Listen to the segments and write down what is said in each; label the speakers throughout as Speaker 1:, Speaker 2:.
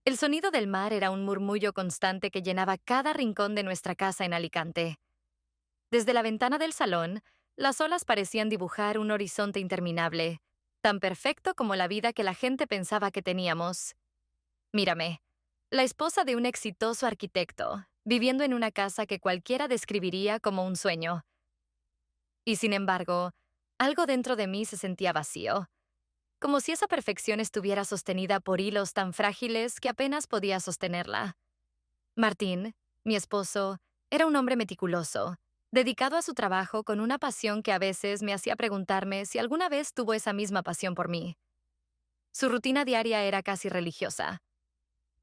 Speaker 1: El sonido del mar era un murmullo constante que llenaba cada rincón de nuestra casa en Alicante. Desde la ventana del salón, las olas parecían dibujar un horizonte interminable, tan perfecto como la vida que la gente pensaba que teníamos. Mírame, la esposa de un exitoso arquitecto, viviendo en una casa que cualquiera describiría como un sueño. Y sin embargo, algo dentro de mí se sentía vacío, como si esa perfección estuviera sostenida por hilos tan frágiles que apenas podía sostenerla. Martín, mi esposo, era un hombre meticuloso, dedicado a su trabajo con una pasión que a veces me hacía preguntarme si alguna vez tuvo esa misma pasión por mí. Su rutina diaria era casi religiosa.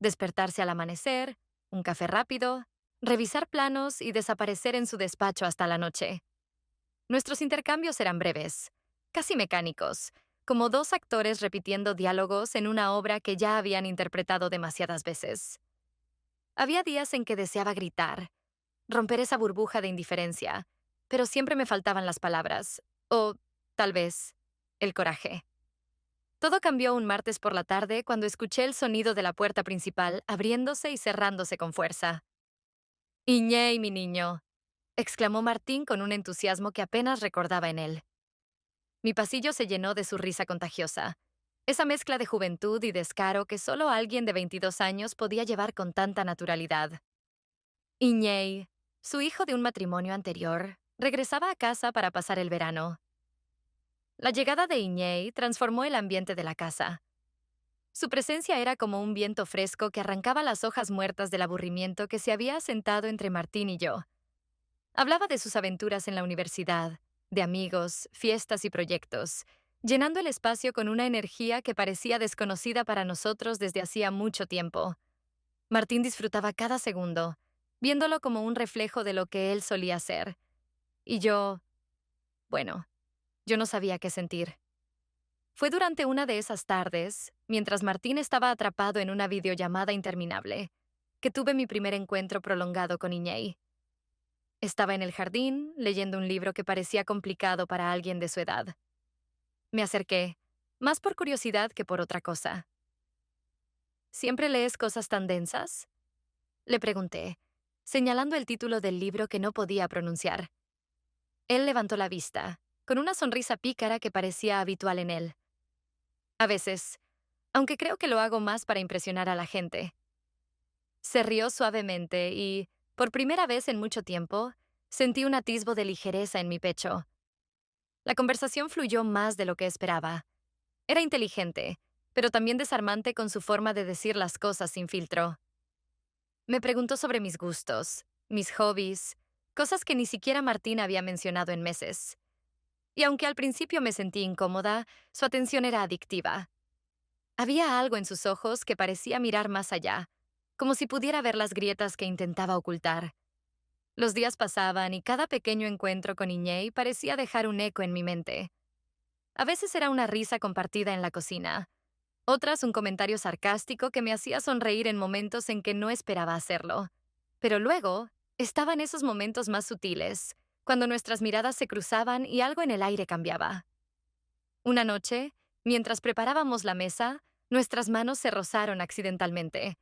Speaker 1: Despertarse al amanecer, un café rápido, revisar planos y desaparecer en su despacho hasta la noche. Nuestros intercambios eran breves, casi mecánicos, como dos actores repitiendo diálogos en una obra que ya habían interpretado demasiadas veces. Había días en que deseaba gritar, romper esa burbuja de indiferencia, pero siempre me faltaban las palabras, o, tal vez, el coraje. Todo cambió un martes por la tarde cuando escuché el sonido de la puerta principal abriéndose y cerrándose con fuerza. «Iñei, mi niño», exclamó Martín con un entusiasmo que apenas recordaba en él. Mi pasillo se llenó de su risa contagiosa, esa mezcla de juventud y descaro que solo alguien de 22 años podía llevar con tanta naturalidad. Iñei, su hijo de un matrimonio anterior, regresaba a casa para pasar el verano. La llegada de Iñei transformó el ambiente de la casa. Su presencia era como un viento fresco que arrancaba las hojas muertas del aburrimiento que se había asentado entre Martín y yo. Hablaba de sus aventuras en la universidad, de amigos, fiestas y proyectos, llenando el espacio con una energía que parecía desconocida para nosotros desde hacía mucho tiempo. Martín disfrutaba cada segundo, viéndolo como un reflejo de lo que él solía ser. Y bueno, yo no sabía qué sentir. Fue durante una de esas tardes, mientras Martín estaba atrapado en una videollamada interminable, que tuve mi primer encuentro prolongado con Iñei. Estaba en el jardín, leyendo un libro que parecía complicado para alguien de su edad. Me acerqué, más por curiosidad que por otra cosa. ¿Siempre lees cosas tan densas?, le pregunté, señalando el título del libro que no podía pronunciar. Él levantó la vista, con una sonrisa pícara que parecía habitual en él. A veces, aunque creo que lo hago más para impresionar a la gente. Se rió suavemente y, por primera vez en mucho tiempo, sentí un atisbo de ligereza en mi pecho. La conversación fluyó más de lo que esperaba. Era inteligente, pero también desarmante con su forma de decir las cosas sin filtro. Me preguntó sobre mis gustos, mis hobbies, cosas que ni siquiera Martín había mencionado en meses. Y aunque al principio me sentí incómoda, su atención era adictiva. Había algo en sus ojos que parecía mirar más allá, como si pudiera ver las grietas que intentaba ocultar. Los días pasaban y cada pequeño encuentro con Iñei parecía dejar un eco en mi mente. A veces era una risa compartida en la cocina, otras un comentario sarcástico que me hacía sonreír en momentos en que no esperaba hacerlo. Pero luego, estaban esos momentos más sutiles, cuando nuestras miradas se cruzaban y algo en el aire cambiaba. Una noche, mientras preparábamos la mesa, nuestras manos se rozaron accidentalmente.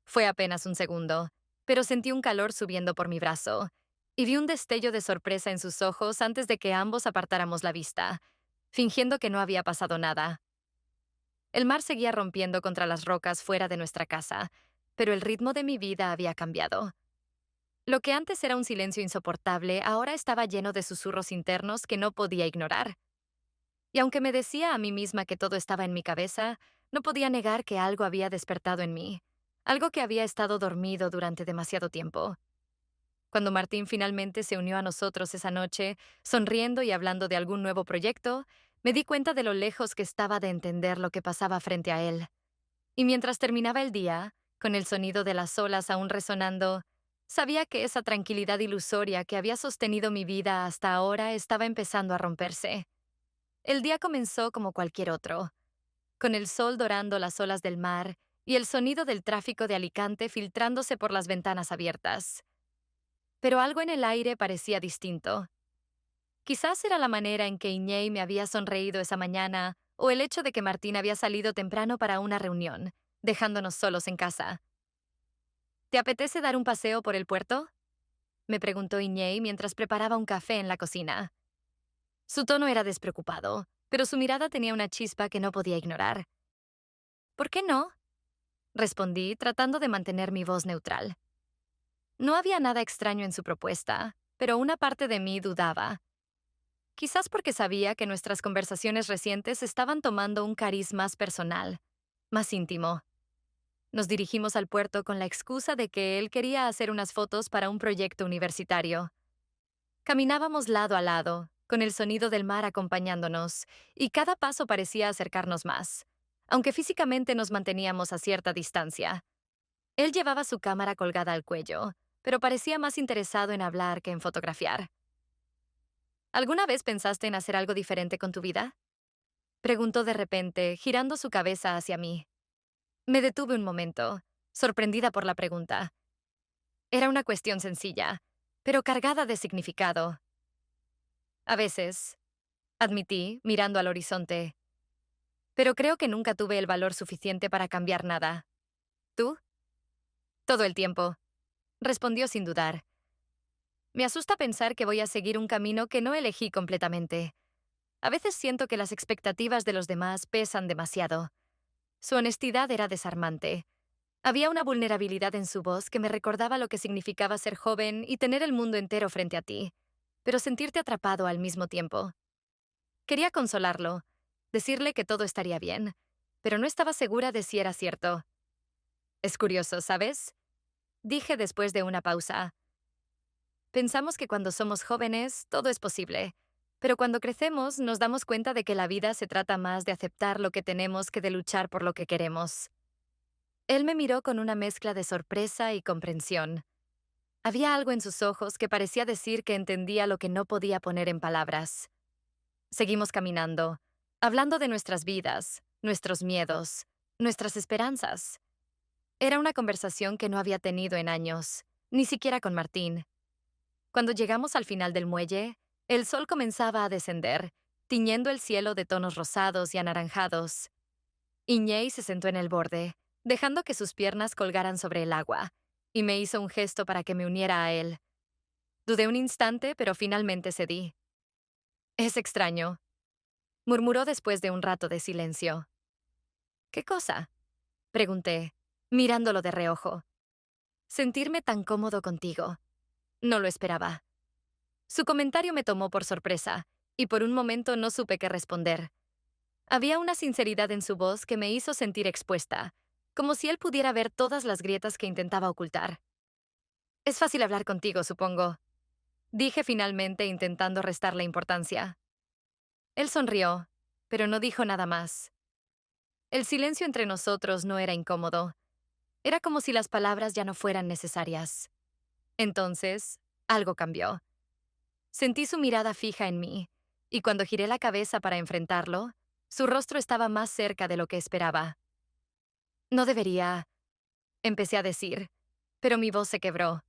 Speaker 1: Fue apenas un segundo, pero sentí un calor subiendo por mi brazo, y vi un destello de sorpresa en sus ojos antes de que ambos apartáramos la vista, fingiendo que no había pasado nada. El mar seguía rompiendo contra las rocas fuera de nuestra casa, pero el ritmo de mi vida había cambiado. Lo que antes era un silencio insoportable ahora estaba lleno de susurros internos que no podía ignorar. Y aunque me decía a mí misma que todo estaba en mi cabeza, no podía negar que algo había despertado en mí, algo que había estado dormido durante demasiado tiempo. Cuando Martín finalmente se unió a nosotros esa noche, sonriendo y hablando de algún nuevo proyecto, me di cuenta de lo lejos que estaba de entender lo que pasaba frente a él. Y mientras terminaba el día, con el sonido de las olas aún resonando, sabía que esa tranquilidad ilusoria que había sostenido mi vida hasta ahora estaba empezando a romperse. El día comenzó como cualquier otro, con el sol dorando las olas del mar y el sonido del tráfico de Alicante filtrándose por las ventanas abiertas. Pero algo en el aire parecía distinto. Quizás era la manera en que Iñei me había sonreído esa mañana o el hecho de que Martín había salido temprano para una reunión, dejándonos solos en casa. ¿Te apetece dar un paseo por el puerto? Me preguntó Iñei mientras preparaba un café en la cocina. Su tono era despreocupado, pero su mirada tenía una chispa que no podía ignorar. ¿Por qué no? Respondí, tratando de mantener mi voz neutral. No había nada extraño en su propuesta, pero una parte de mí dudaba. Quizás porque sabía que nuestras conversaciones recientes estaban tomando un cariz más personal, más íntimo. Nos dirigimos al puerto con la excusa de que él quería hacer unas fotos para un proyecto universitario. Caminábamos lado a lado, con el sonido del mar acompañándonos, y cada paso parecía acercarnos más, aunque físicamente nos manteníamos a cierta distancia. Él llevaba su cámara colgada al cuello, pero parecía más interesado en hablar que en fotografiar. ¿Alguna vez pensaste en hacer algo diferente con tu vida? Preguntó de repente, girando su cabeza hacia mí. Me detuve un momento, sorprendida por la pregunta. Era una cuestión sencilla, pero cargada de significado. A veces, admití, mirando al horizonte, pero creo que nunca tuve el valor suficiente para cambiar nada. ¿Tú? Todo el tiempo, respondió sin dudar. Me asusta pensar que voy a seguir un camino que no elegí completamente. A veces siento que las expectativas de los demás pesan demasiado. Su honestidad era desarmante. Había una vulnerabilidad en su voz que me recordaba lo que significaba ser joven y tener el mundo entero frente a ti, pero sentirte atrapado al mismo tiempo. Quería consolarlo, decirle que todo estaría bien, pero no estaba segura de si era cierto. Es curioso, ¿sabes? Dije después de una pausa. Pensamos que cuando somos jóvenes todo es posible, pero cuando crecemos nos damos cuenta de que la vida se trata más de aceptar lo que tenemos que de luchar por lo que queremos. Él me miró con una mezcla de sorpresa y comprensión. Había algo en sus ojos que parecía decir que entendía lo que no podía poner en palabras. Seguimos caminando, hablando de nuestras vidas, nuestros miedos, nuestras esperanzas. Era una conversación que no había tenido en años, ni siquiera con Martín. Cuando llegamos al final del muelle, el sol comenzaba a descender, tiñendo el cielo de tonos rosados y anaranjados. Iñei se sentó en el borde, dejando que sus piernas colgaran sobre el agua, y me hizo un gesto para que me uniera a él. Dudé un instante, pero finalmente cedí. Es extraño, murmuró después de un rato de silencio. ¿Qué cosa? Pregunté, mirándolo de reojo. Sentirme tan cómodo contigo. No lo esperaba. Su comentario me tomó por sorpresa, y por un momento no supe qué responder. Había una sinceridad en su voz que me hizo sentir expuesta, como si él pudiera ver todas las grietas que intentaba ocultar. Es fácil hablar contigo, supongo. Dije finalmente intentando restarle importancia. Él sonrió, pero no dijo nada más. El silencio entre nosotros no era incómodo. Era como si las palabras ya no fueran necesarias. Entonces, algo cambió. Sentí su mirada fija en mí, y cuando giré la cabeza para enfrentarlo, su rostro estaba más cerca de lo que esperaba. No debería, empecé a decir, pero mi voz se quebró.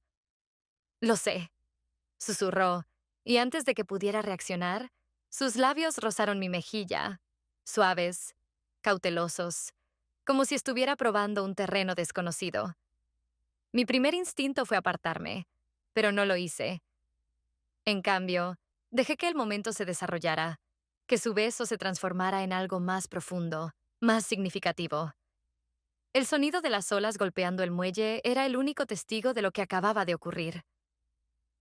Speaker 1: Lo sé, susurró, y antes de que pudiera reaccionar, sus labios rozaron mi mejilla, suaves, cautelosos, como si estuviera probando un terreno desconocido. Mi primer instinto fue apartarme, pero no lo hice. En cambio, dejé que el momento se desarrollara, que su beso se transformara en algo más profundo, más significativo. El sonido de las olas golpeando el muelle era el único testigo de lo que acababa de ocurrir.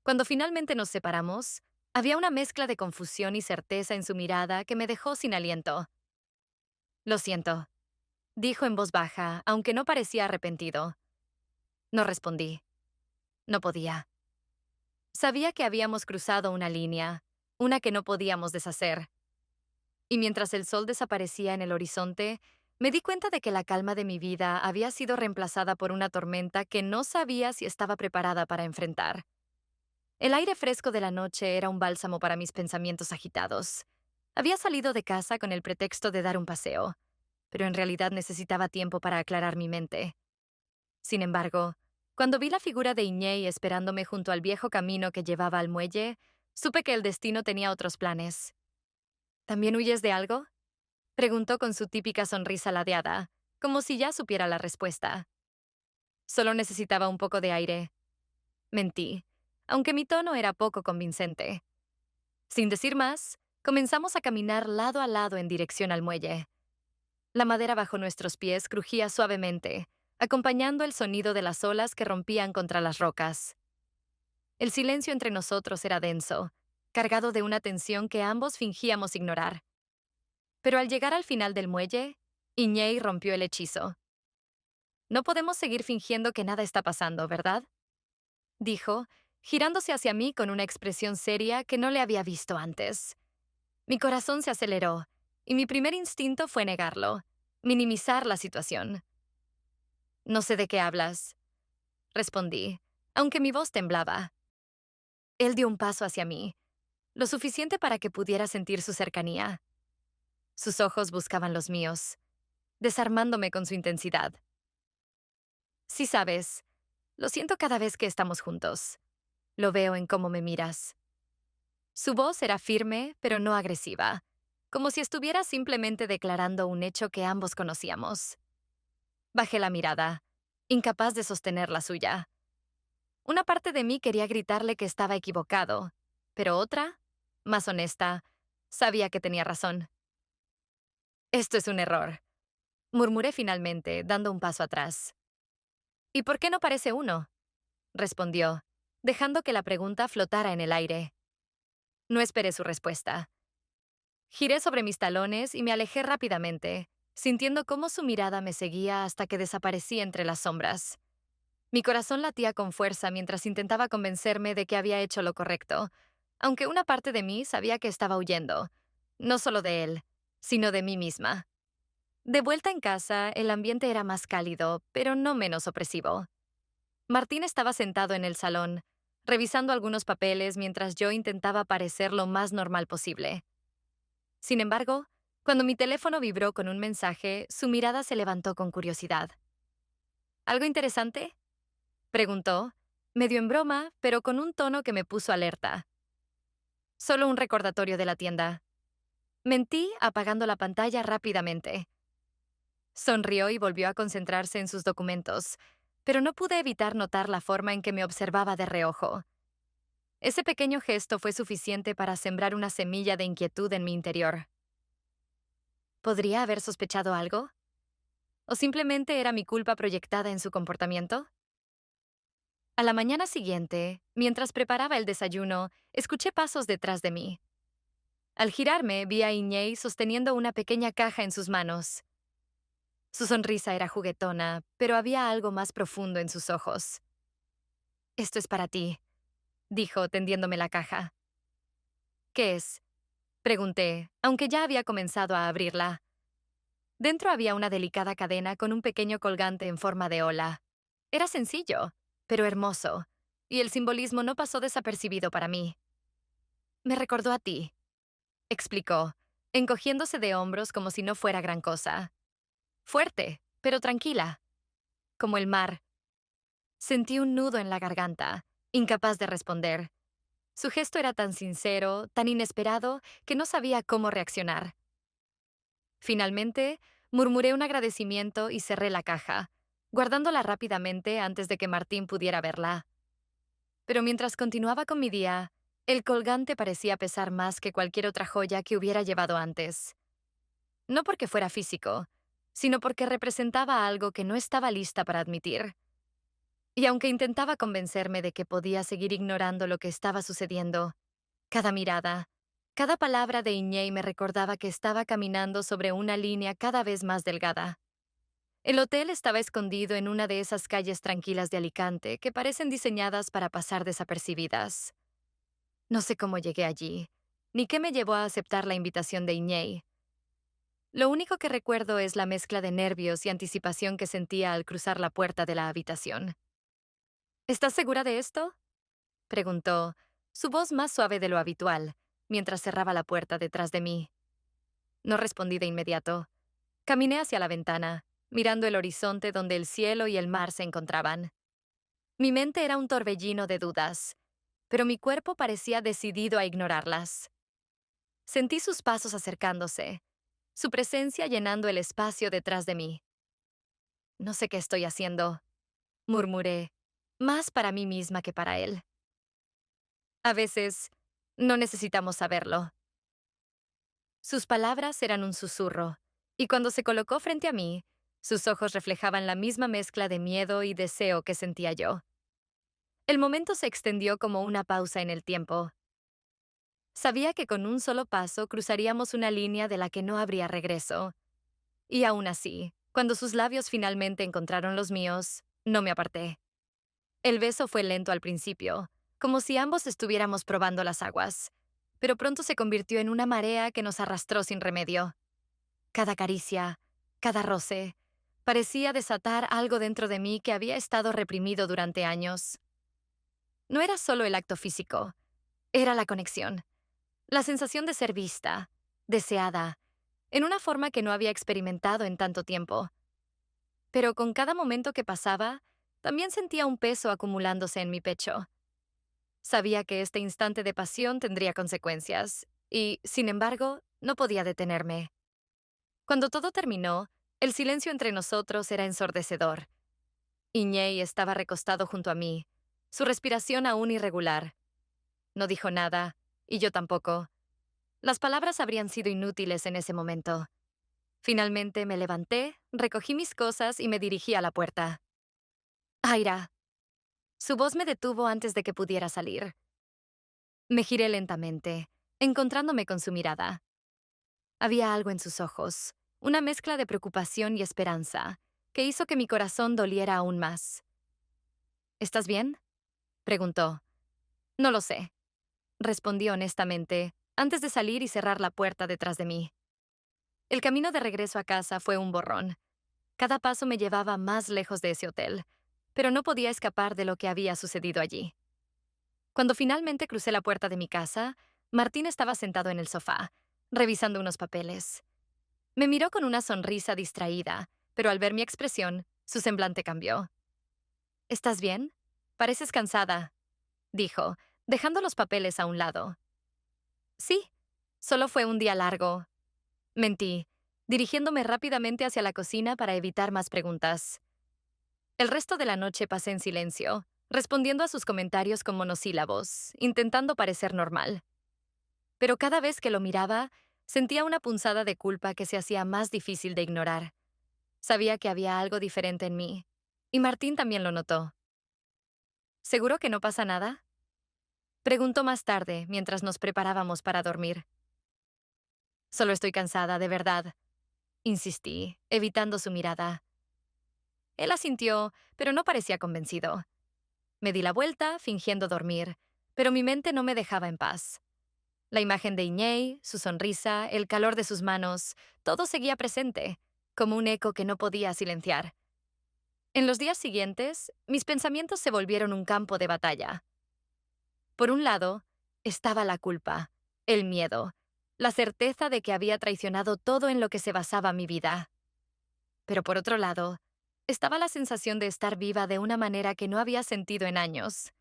Speaker 1: Cuando finalmente nos separamos, había una mezcla de confusión y certeza en su mirada que me dejó sin aliento. Lo siento, dijo en voz baja, aunque no parecía arrepentido. No respondí. No podía. Sabía que habíamos cruzado una línea, una que no podíamos deshacer. Y mientras el sol desaparecía en el horizonte, me di cuenta de que la calma de mi vida había sido reemplazada por una tormenta que no sabía si estaba preparada para enfrentar. El aire fresco de la noche era un bálsamo para mis pensamientos agitados. Había salido de casa con el pretexto de dar un paseo, pero en realidad necesitaba tiempo para aclarar mi mente. Sin embargo, cuando vi la figura de Iñei esperándome junto al viejo camino que llevaba al muelle, supe que el destino tenía otros planes. ¿También huyes de algo? Preguntó con su típica sonrisa ladeada, como si ya supiera la respuesta. Solo necesitaba un poco de aire. Mentí, aunque mi tono era poco convincente. Sin decir más, comenzamos a caminar lado a lado en dirección al muelle. La madera bajo nuestros pies crujía suavemente, acompañando el sonido de las olas que rompían contra las rocas. El silencio entre nosotros era denso, cargado de una tensión que ambos fingíamos ignorar. Pero al llegar al final del muelle, Iñei rompió el hechizo. No podemos seguir fingiendo que nada está pasando, ¿verdad? Dijo, girándose hacia mí con una expresión seria que no le había visto antes. Mi corazón se aceleró, y mi primer instinto fue negarlo, minimizar la situación. No sé de qué hablas, respondí, aunque mi voz temblaba. Él dio un paso hacia mí, lo suficiente para que pudiera sentir su cercanía. Sus ojos buscaban los míos, desarmándome con su intensidad. Sí sabes, lo siento cada vez que estamos juntos. Lo veo en cómo me miras. Su voz era firme, pero no agresiva, como si estuviera simplemente declarando un hecho que ambos conocíamos. Bajé la mirada, incapaz de sostener la suya. Una parte de mí quería gritarle que estaba equivocado, pero otra, más honesta, sabía que tenía razón. Esto es un error, murmuré finalmente, dando un paso atrás. ¿Y por qué no parece uno? Respondió, dejando que la pregunta flotara en el aire. No esperé su respuesta. Giré sobre mis talones y me alejé rápidamente, sintiendo cómo su mirada me seguía hasta que desaparecí entre las sombras. Mi corazón latía con fuerza mientras intentaba convencerme de que había hecho lo correcto, aunque una parte de mí sabía que estaba huyendo, no solo de él, sino de mí misma. De vuelta en casa, el ambiente era más cálido, pero no menos opresivo. Martín estaba sentado en el salón, revisando algunos papeles mientras yo intentaba parecer lo más normal posible. Sin embargo, cuando mi teléfono vibró con un mensaje, su mirada se levantó con curiosidad. ¿Algo interesante? Preguntó, medio en broma, pero con un tono que me puso alerta. Solo un recordatorio de la tienda. Mentí, apagando la pantalla rápidamente. Sonrió y volvió a concentrarse en sus documentos, pero no pude evitar notar la forma en que me observaba de reojo. Ese pequeño gesto fue suficiente para sembrar una semilla de inquietud en mi interior. ¿Podría haber sospechado algo? ¿O simplemente era mi culpa proyectada en su comportamiento? A la mañana siguiente, mientras preparaba el desayuno, escuché pasos detrás de mí. Al girarme, vi a Iñei sosteniendo una pequeña caja en sus manos. Su sonrisa era juguetona, pero había algo más profundo en sus ojos. «Esto es para ti», dijo, tendiéndome la caja. «¿Qué es?», pregunté, aunque ya había comenzado a abrirla. Dentro había una delicada cadena con un pequeño colgante en forma de ola. Era sencillo, pero hermoso, y el simbolismo no pasó desapercibido para mí. «Me recordó a ti», explicó, encogiéndose de hombros como si no fuera gran cosa. «Fuerte, pero tranquila, como el mar». Sentí un nudo en la garganta, incapaz de responder. Su gesto era tan sincero, tan inesperado, que no sabía cómo reaccionar. Finalmente, murmuré un agradecimiento y cerré la caja, guardándola rápidamente antes de que Martín pudiera verla. Pero mientras continuaba con mi día, el colgante parecía pesar más que cualquier otra joya que hubiera llevado antes. No porque fuera físico, sino porque representaba algo que no estaba lista para admitir. Y aunque intentaba convencerme de que podía seguir ignorando lo que estaba sucediendo, cada mirada, cada palabra de Iñei me recordaba que estaba caminando sobre una línea cada vez más delgada. El hotel estaba escondido en una de esas calles tranquilas de Alicante que parecen diseñadas para pasar desapercibidas. No sé cómo llegué allí, ni qué me llevó a aceptar la invitación de Iñei. Lo único que recuerdo es la mezcla de nervios y anticipación que sentía al cruzar la puerta de la habitación. ¿Estás segura de esto?, preguntó, su voz más suave de lo habitual, mientras cerraba la puerta detrás de mí. No respondí de inmediato. Caminé hacia la ventana, mirando el horizonte donde el cielo y el mar se encontraban. Mi mente era un torbellino de dudas, pero mi cuerpo parecía decidido a ignorarlas. Sentí sus pasos acercándose, su presencia llenando el espacio detrás de mí. No sé qué estoy haciendo, murmuré, más para mí misma que para él. A veces, no necesitamos saberlo. Sus palabras eran un susurro, y cuando se colocó frente a mí, sus ojos reflejaban la misma mezcla de miedo y deseo que sentía yo. El momento se extendió como una pausa en el tiempo. Sabía que con un solo paso cruzaríamos una línea de la que no habría regreso. Y aún así, cuando sus labios finalmente encontraron los míos, no me aparté. El beso fue lento al principio, como si ambos estuviéramos probando las aguas, pero pronto se convirtió en una marea que nos arrastró sin remedio. Cada caricia, cada roce, parecía desatar algo dentro de mí que había estado reprimido durante años. No era solo el acto físico, era la conexión, la sensación de ser vista, deseada, en una forma que no había experimentado en tanto tiempo. Pero con cada momento que pasaba, también sentía un peso acumulándose en mi pecho. Sabía que este instante de pasión tendría consecuencias, y, sin embargo, no podía detenerme. Cuando todo terminó, el silencio entre nosotros era ensordecedor. Iñei estaba recostado junto a mí, su respiración aún irregular. No dijo nada, y yo tampoco. Las palabras habrían sido inútiles en ese momento. Finalmente me levanté, recogí mis cosas y me dirigí a la puerta. Aira. Su voz me detuvo antes de que pudiera salir. Me giré lentamente, encontrándome con su mirada. Había algo en sus ojos, una mezcla de preocupación y esperanza, que hizo que mi corazón doliera aún más. ¿Estás bien?, preguntó. No lo sé, respondí honestamente, antes de salir y cerrar la puerta detrás de mí. El camino de regreso a casa fue un borrón. Cada paso me llevaba más lejos de ese hotel, pero no podía escapar de lo que había sucedido allí. Cuando finalmente crucé la puerta de mi casa, Martín estaba sentado en el sofá, revisando unos papeles. Me miró con una sonrisa distraída, pero al ver mi expresión, su semblante cambió. ¿Estás bien? Pareces cansada, dijo, dejando los papeles a un lado. Sí, solo fue un día largo. Mentí, dirigiéndome rápidamente hacia la cocina para evitar más preguntas. El resto de la noche pasé en silencio, respondiendo a sus comentarios con monosílabos, intentando parecer normal. Pero cada vez que lo miraba, sentía una punzada de culpa que se hacía más difícil de ignorar. Sabía que había algo diferente en mí, y Martín también lo notó. ¿Seguro que no pasa nada?, preguntó más tarde, mientras nos preparábamos para dormir. Solo estoy cansada, de verdad, insistí, evitando su mirada. Él asintió, pero no parecía convencido. Me di la vuelta, fingiendo dormir, pero mi mente no me dejaba en paz. La imagen de Iñei, su sonrisa, el calor de sus manos, todo seguía presente, como un eco que no podía silenciar. En los días siguientes, mis pensamientos se volvieron un campo de batalla. Por un lado, estaba la culpa, el miedo, la certeza de que había traicionado todo en lo que se basaba mi vida. Pero por otro lado, estaba la sensación de estar viva de una manera que no había sentido en años.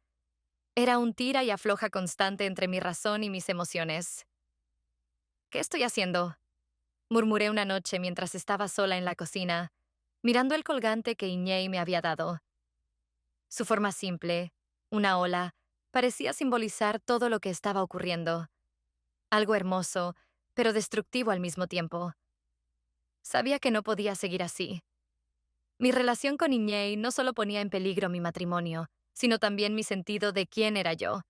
Speaker 1: Era un tira y afloja constante entre mi razón y mis emociones. ¿Qué estoy haciendo?, murmuré una noche mientras estaba sola en la cocina, mirando el colgante que Iñei me había dado. Su forma simple, una ola, parecía simbolizar todo lo que estaba ocurriendo. Algo hermoso, pero destructivo al mismo tiempo. Sabía que no podía seguir así. Mi relación con Iñei no solo ponía en peligro mi matrimonio, sino también mi sentido de quién era yo.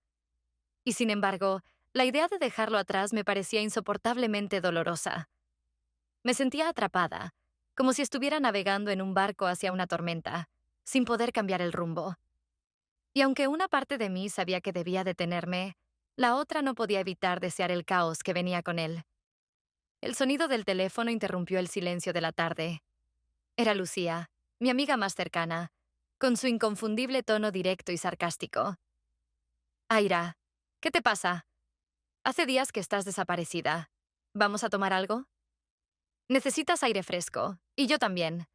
Speaker 1: Y sin embargo, la idea de dejarlo atrás me parecía insoportablemente dolorosa. Me sentía atrapada, como si estuviera navegando en un barco hacia una tormenta, sin poder cambiar el rumbo. Y aunque una parte de mí sabía que debía detenerme, la otra no podía evitar desear el caos que venía con él. El sonido del teléfono interrumpió el silencio de la tarde. Era Lucía, mi amiga más cercana, con su inconfundible tono directo y sarcástico. Aira, ¿qué te pasa? Hace días que estás desaparecida. ¿Vamos a tomar algo? Necesitas aire fresco, y yo también.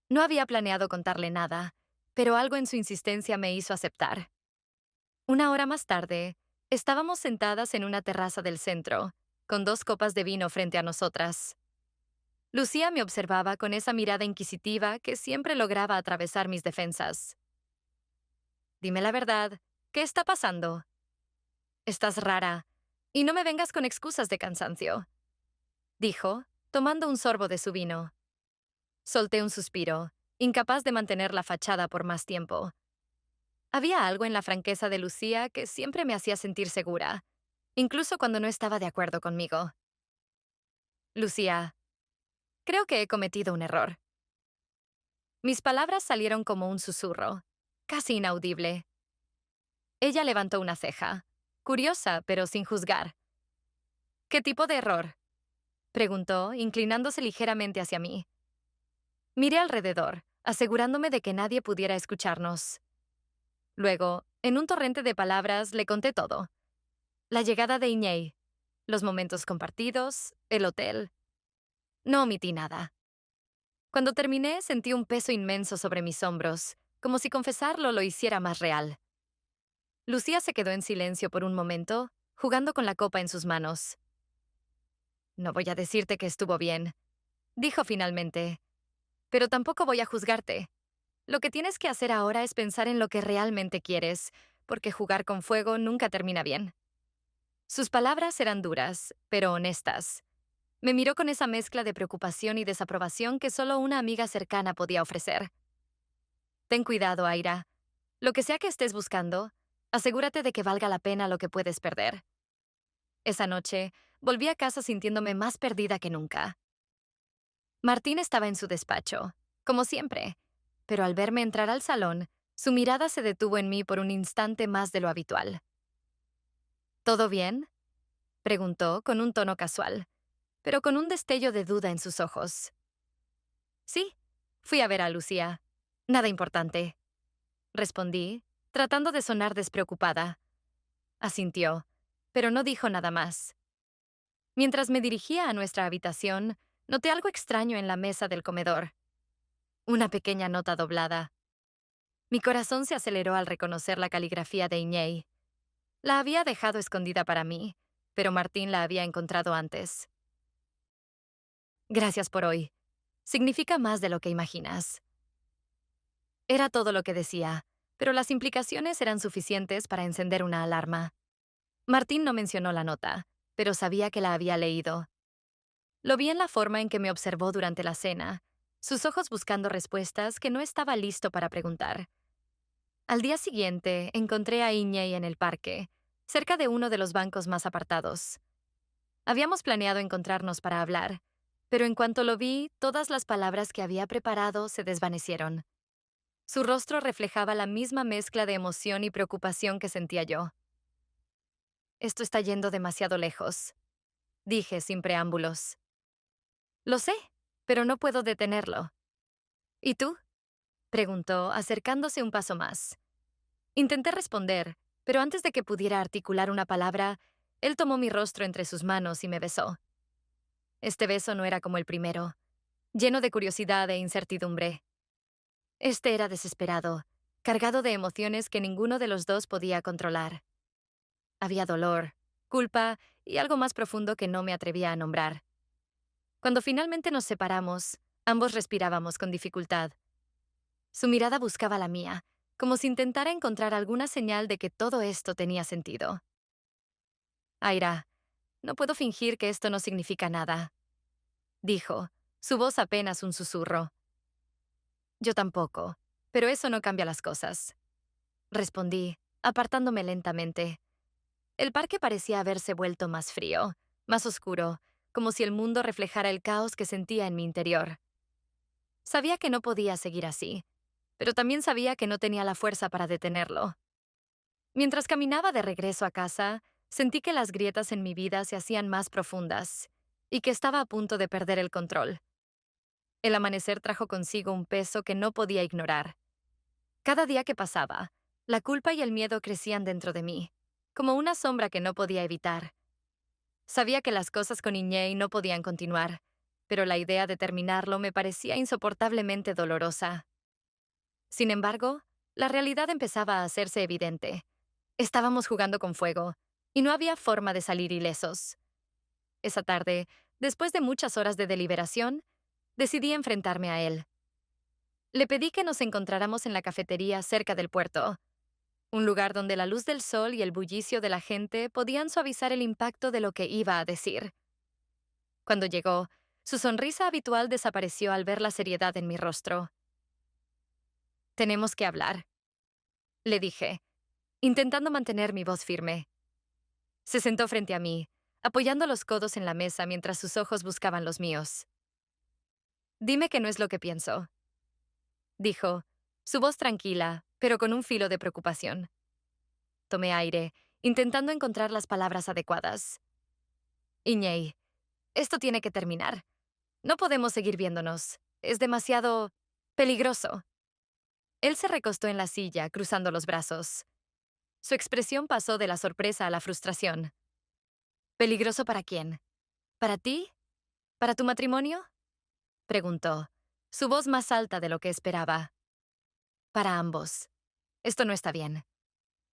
Speaker 1: No había planeado contarle nada, pero algo en su insistencia me hizo aceptar. Una hora más tarde, estábamos sentadas en una terraza del centro, con 2 copas de vino frente a nosotras. Lucía me observaba con esa mirada inquisitiva que siempre lograba atravesar mis defensas. Dime la verdad, ¿qué está pasando? Estás rara, y no me vengas con excusas de cansancio, dijo, tomando un sorbo de su vino. Solté un suspiro, incapaz de mantener la fachada por más tiempo. Había algo en la franqueza de Lucía que siempre me hacía sentir segura, incluso cuando no estaba de acuerdo conmigo. Lucía, creo que he cometido un error. Mis palabras salieron como un susurro, casi inaudible. Ella levantó una ceja, curiosa pero sin juzgar. ¿Qué tipo de error? Preguntó, inclinándose ligeramente hacia mí. Miré alrededor, asegurándome de que nadie pudiera escucharnos. Luego, en un torrente de palabras, le conté todo. La llegada de Iñei, los momentos compartidos, el hotel. No omití nada. Cuando terminé, sentí un peso inmenso sobre mis hombros, como si confesarlo lo hiciera más real. Lucía se quedó en silencio por un momento, jugando con la copa en sus manos. No voy a decirte que estuvo bien, dijo finalmente, pero tampoco voy a juzgarte. Lo que tienes que hacer ahora es pensar en lo que realmente quieres, porque jugar con fuego nunca termina bien. Sus palabras eran duras, pero honestas. Me miró con esa mezcla de preocupación y desaprobación que solo una amiga cercana podía ofrecer. Ten cuidado, Aira. Lo que sea que estés buscando, asegúrate de que valga la pena lo que puedes perder. Esa noche, volví a casa sintiéndome más perdida que nunca. Martín estaba en su despacho, como siempre, pero al verme entrar al salón, su mirada se detuvo en mí por un instante más de lo habitual. ¿Todo bien?, preguntó con un tono casual, pero con un destello de duda en sus ojos. Sí, fui a ver a Lucía. Nada importante, respondí, tratando de sonar despreocupada. Asintió, pero no dijo nada más. Mientras me dirigía a nuestra habitación, noté algo extraño en la mesa del comedor. Una pequeña nota doblada. Mi corazón se aceleró al reconocer la caligrafía de Iñei. La había dejado escondida para mí, pero Martín la había encontrado antes. Gracias por hoy. Significa más de lo que imaginas. Era todo lo que decía, pero las implicaciones eran suficientes para encender una alarma. Martín no mencionó la nota, pero sabía que la había leído. Lo vi en la forma en que me observó durante la cena, sus ojos buscando respuestas que no estaba listo para preguntar. Al día siguiente, encontré a Iñei en el parque, cerca de uno de los bancos más apartados. Habíamos planeado encontrarnos para hablar, pero en cuanto lo vi, todas las palabras que había preparado se desvanecieron. Su rostro reflejaba la misma mezcla de emoción y preocupación que sentía yo. Esto está yendo demasiado lejos, dije sin preámbulos. Lo sé, pero no puedo detenerlo. ¿Y tú?, preguntó, acercándose un paso más. Intenté responder, pero antes de que pudiera articular una palabra, él tomó mi rostro entre sus manos y me besó. Este beso no era como el primero, lleno de curiosidad e incertidumbre. Este era desesperado, cargado de emociones que ninguno de los dos podía controlar. Había dolor, culpa y algo más profundo que no me atrevía a nombrar. Cuando finalmente nos separamos, ambos respirábamos con dificultad. Su mirada buscaba la mía, como si intentara encontrar alguna señal de que todo esto tenía sentido. Aira, no puedo fingir que esto no significa nada, dijo, su voz apenas un susurro. Yo tampoco, pero eso no cambia las cosas, respondí, apartándome lentamente. El parque parecía haberse vuelto más frío, más oscuro, como si el mundo reflejara el caos que sentía en mi interior. Sabía que no podía seguir así, pero también sabía que no tenía la fuerza para detenerlo. Mientras caminaba de regreso a casa, sentí que las grietas en mi vida se hacían más profundas y que estaba a punto de perder el control. El amanecer trajo consigo un peso que no podía ignorar. Cada día que pasaba, la culpa y el miedo crecían dentro de mí, como una sombra que no podía evitar. Sabía que las cosas con Iñei no podían continuar, pero la idea de terminarlo me parecía insoportablemente dolorosa. Sin embargo, la realidad empezaba a hacerse evidente. Estábamos jugando con fuego, y no había forma de salir ilesos. Esa tarde, después de muchas horas de deliberación, Decidí enfrentarme a él. Le pedí que nos encontráramos en la cafetería cerca del puerto, un lugar donde la luz del sol y el bullicio de la gente podían suavizar el impacto de lo que iba a decir. Cuando llegó, su sonrisa habitual desapareció al ver la seriedad en mi rostro. Tenemos que hablar, le dije, intentando mantener mi voz firme. Se sentó frente a mí, apoyando los codos en la mesa mientras sus ojos buscaban los míos. Dime que no es lo que pienso, dijo, su voz tranquila, pero con un filo de preocupación. Tomé aire, intentando encontrar las palabras adecuadas. Iñei, esto tiene que terminar. No podemos seguir viéndonos. Es demasiado peligroso. Él se recostó en la silla, cruzando los brazos. Su expresión pasó de la sorpresa a la frustración. ¿Peligroso para quién? ¿Para ti? ¿Para tu matrimonio? Preguntó, su voz más alta de lo que esperaba. Para ambos. Esto no está bien.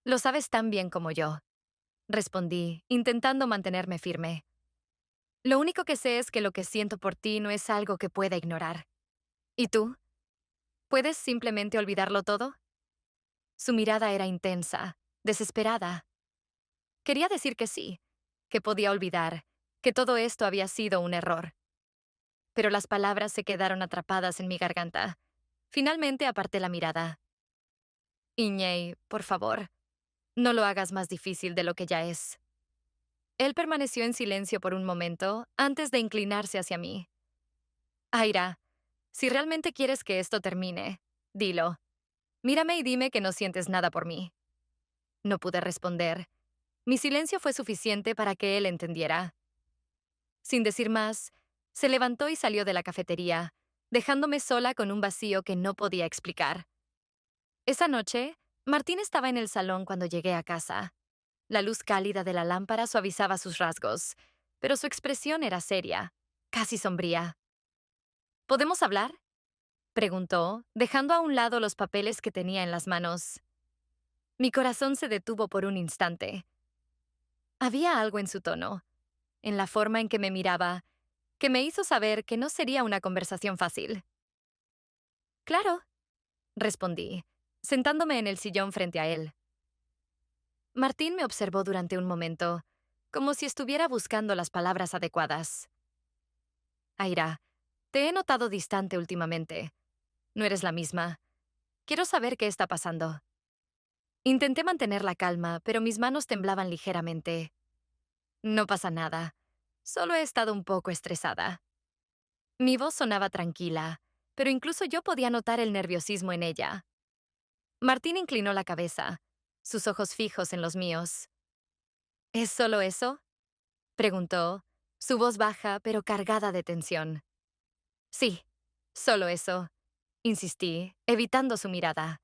Speaker 1: Lo sabes tan bien como yo, respondí, intentando mantenerme firme. Lo único que sé es que lo que siento por ti no es algo que pueda ignorar. ¿Y tú? ¿Puedes simplemente olvidarlo todo? Su mirada era intensa, desesperada. Quería decir que sí, que podía olvidar, que todo esto había sido un error. Pero las palabras se quedaron atrapadas en mi garganta. Finalmente aparté la mirada. Iñei, por favor, no lo hagas más difícil de lo que ya es. Él permaneció en silencio por un momento antes de inclinarse hacia mí. Aira, si realmente quieres que esto termine, dilo. Mírame y dime que no sientes nada por mí. No pude responder. Mi silencio fue suficiente para que él entendiera. Sin decir más, se levantó y salió de la cafetería, dejándome sola con un vacío que no podía explicar. Esa noche, Martín estaba en el salón cuando llegué a casa. La luz cálida de la lámpara suavizaba sus rasgos, pero su expresión era seria, casi sombría. ¿Podemos hablar?, preguntó, dejando a un lado los papeles que tenía en las manos. Mi corazón se detuvo por un instante. Había algo en su tono, en la forma en que me miraba, que me hizo saber que no sería una conversación fácil. Claro, respondí, sentándome en el sillón frente a él. Martín me observó durante un momento, como si estuviera buscando las palabras adecuadas. Aira, te he notado distante últimamente. No eres la misma. Quiero saber qué está pasando. Intenté mantener la calma, pero mis manos temblaban ligeramente. No pasa nada. Solo he estado un poco estresada. Mi voz sonaba tranquila, pero incluso yo podía notar el nerviosismo en ella. Martín inclinó la cabeza, sus ojos fijos en los míos. ¿Es solo eso?, preguntó, su voz baja pero cargada de tensión. Sí, solo eso, insistí, evitando su mirada.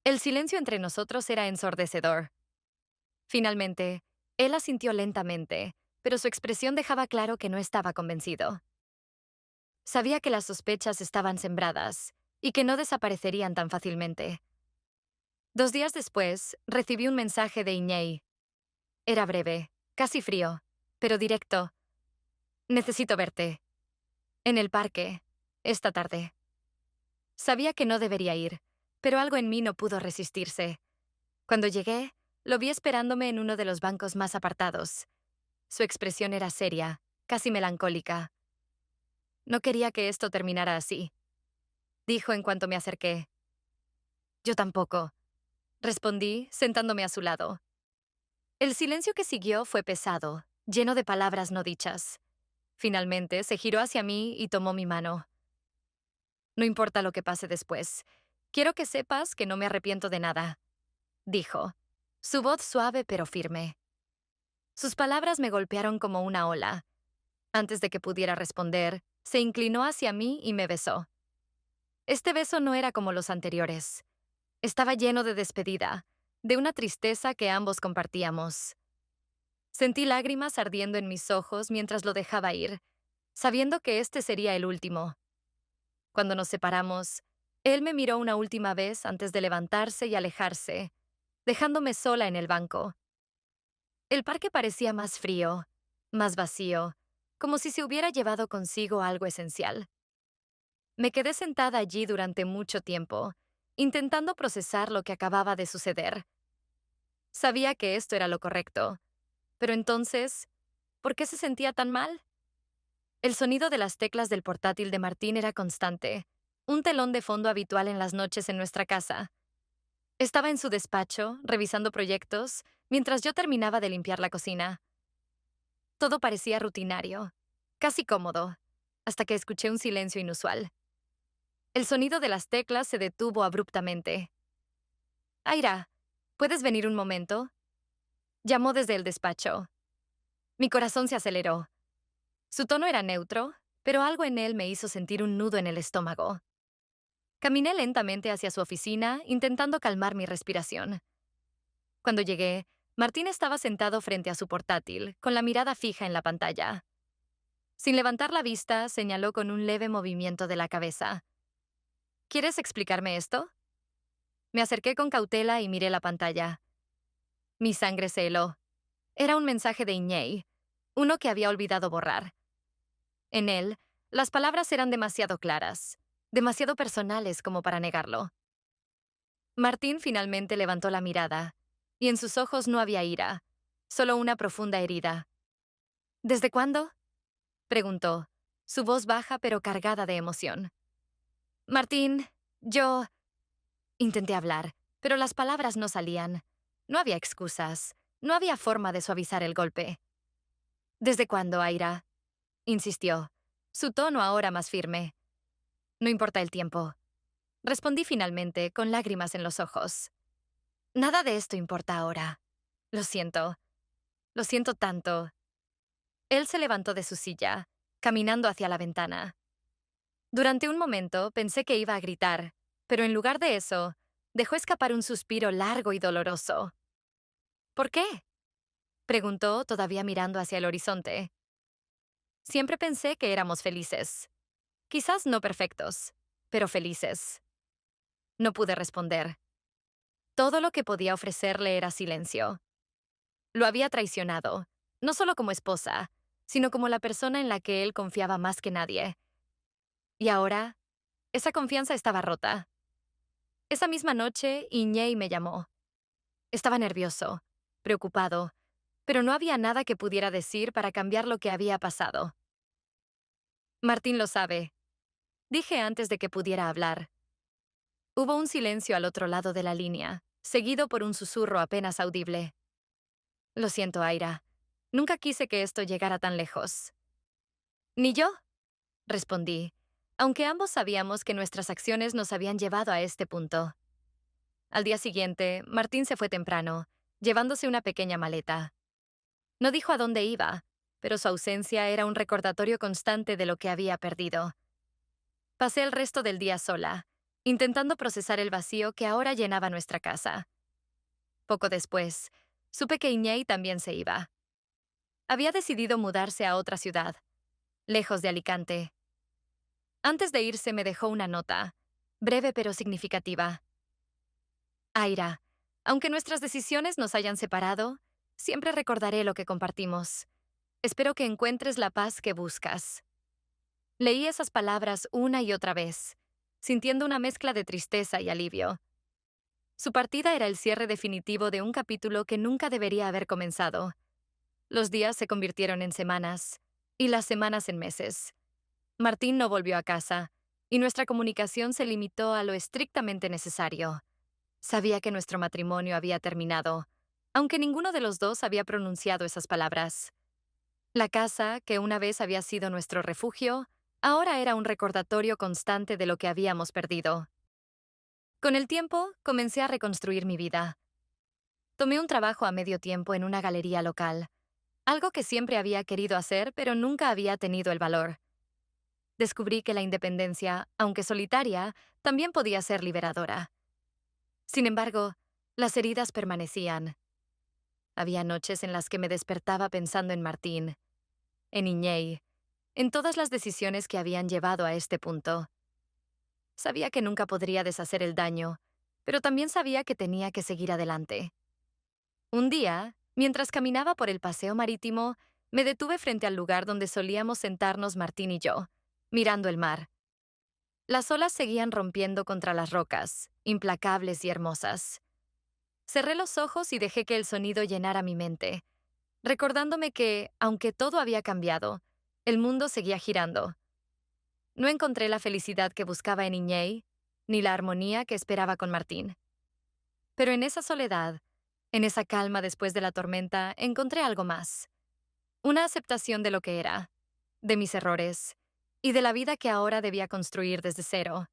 Speaker 1: El silencio entre nosotros era ensordecedor. Finalmente, él asintió lentamente, pero su expresión dejaba claro que no estaba convencido. Sabía que las sospechas estaban sembradas y que no desaparecerían tan fácilmente. 2 días después, recibí un mensaje de Iñei. Era breve, casi frío, pero directo. Necesito verte. En el parque, esta tarde. Sabía que no debería ir, pero algo en mí no pudo resistirse. Cuando llegué, lo vi esperándome en uno de los bancos más apartados. Su expresión era seria, casi melancólica. No quería que esto terminara así, dijo en cuanto me acerqué. Yo tampoco, respondí, sentándome a su lado. El silencio que siguió fue pesado, lleno de palabras no dichas. Finalmente, se giró hacia mí y tomó mi mano. No importa lo que pase después. Quiero que sepas que no me arrepiento de nada, dijo, su voz suave pero firme. Sus palabras me golpearon como una ola. Antes de que pudiera responder, se inclinó hacia mí y me besó. Este beso no era como los anteriores. Estaba lleno de despedida, de una tristeza que ambos compartíamos. Sentí lágrimas ardiendo en mis ojos mientras lo dejaba ir, sabiendo que este sería el último. Cuando nos separamos, él me miró una última vez antes de levantarse y alejarse, dejándome sola en el banco. El parque parecía más frío, más vacío, como si se hubiera llevado consigo algo esencial. Me quedé sentada allí durante mucho tiempo, intentando procesar lo que acababa de suceder. Sabía que esto era lo correcto, pero entonces, ¿por qué se sentía tan mal? El sonido de las teclas del portátil de Martín era constante, un telón de fondo habitual en las noches en nuestra casa. Estaba en su despacho, revisando proyectos, mientras yo terminaba de limpiar la cocina. Todo parecía rutinario, casi cómodo, hasta que escuché un silencio inusual. El sonido de las teclas se detuvo abruptamente. Aira, ¿puedes venir un momento? Llamó desde el despacho. Mi corazón se aceleró. Su tono era neutro, pero algo en él me hizo sentir un nudo en el estómago. Caminé lentamente hacia su oficina, intentando calmar mi respiración. Cuando llegué, Martín estaba sentado frente a su portátil, con la mirada fija en la pantalla. Sin levantar la vista, señaló con un leve movimiento de la cabeza. ¿Quieres explicarme esto? Me acerqué con cautela y miré la pantalla. Mi sangre se heló. Era un mensaje de Iñei, uno que había olvidado borrar. En él, las palabras eran demasiado claras, demasiado personales como para negarlo. Martín finalmente levantó la mirada, y en sus ojos no había ira, solo una profunda herida. ¿Desde cuándo? Preguntó, su voz baja pero cargada de emoción. Martín, yo... Intenté hablar, pero las palabras no salían. No había excusas, no había forma de suavizar el golpe. ¿Desde cuándo, Aira? Insistió, su tono ahora más firme. No importa el tiempo. Respondí finalmente, con lágrimas en los ojos. Nada de esto importa ahora. Lo siento tanto. Él se levantó de su silla, caminando hacia la ventana. Durante un momento pensé que iba a gritar, pero en lugar de eso, dejó escapar un suspiro largo y doloroso. ¿Por qué? Preguntó, todavía mirando hacia el horizonte. Siempre pensé que éramos felices. Quizás no perfectos, pero felices. No pude responder. Todo lo que podía ofrecerle era silencio. Lo había traicionado, no solo como esposa, sino como la persona en la que él confiaba más que nadie. Y ahora, esa confianza estaba rota. Esa misma noche, Iñei me llamó. Estaba nervioso, preocupado, pero no había nada que pudiera decir para cambiar lo que había pasado. Martín lo sabe, dije antes de que pudiera hablar. Hubo un silencio al otro lado de la línea, seguido por un susurro apenas audible. Lo siento, Aira. Nunca quise que esto llegara tan lejos. Ni yo, respondí, aunque ambos sabíamos que nuestras acciones nos habían llevado a este punto. Al día siguiente, Martín se fue temprano, llevándose una pequeña maleta. No dijo a dónde iba, pero su ausencia era un recordatorio constante de lo que había perdido. Pasé el resto del día sola, intentando procesar el vacío que ahora llenaba nuestra casa. Poco después, supe que Iñei también se iba. Había decidido mudarse a otra ciudad, lejos de Alicante. Antes de irse me dejó una nota, breve pero significativa. Aira, aunque nuestras decisiones nos hayan separado, siempre recordaré lo que compartimos. Espero que encuentres la paz que buscas. Leí esas palabras una y otra vez, sintiendo una mezcla de tristeza y alivio. Su partida era el cierre definitivo de un capítulo que nunca debería haber comenzado. Los días se convirtieron en semanas, y las semanas en meses. Martín no volvió a casa, y nuestra comunicación se limitó a lo estrictamente necesario. Sabía que nuestro matrimonio había terminado, aunque ninguno de los dos había pronunciado esas palabras. La casa, que una vez había sido nuestro refugio, ahora era un recordatorio constante de lo que habíamos perdido. Con el tiempo, comencé a reconstruir mi vida. Tomé un trabajo a medio tiempo en una galería local, algo que siempre había querido hacer, pero nunca había tenido el valor. Descubrí que la independencia, aunque solitaria, también podía ser liberadora. Sin embargo, las heridas permanecían. Había noches en las que me despertaba pensando en Martín, en Iñei, en todas las decisiones que habían llevado a este punto. Sabía que nunca podría deshacer el daño, pero también sabía que tenía que seguir adelante. Un día, mientras caminaba por el paseo marítimo, me detuve frente al lugar donde solíamos sentarnos Martín y yo, mirando el mar. Las olas seguían rompiendo contra las rocas, implacables y hermosas. Cerré los ojos y dejé que el sonido llenara mi mente, recordándome que, aunque todo había cambiado, el mundo seguía girando. No encontré la felicidad que buscaba en Iñei, ni la armonía que esperaba con Martín. Pero en esa soledad, en esa calma después de la tormenta, encontré algo más. Una aceptación de lo que era, de mis errores, y de la vida que ahora debía construir desde cero.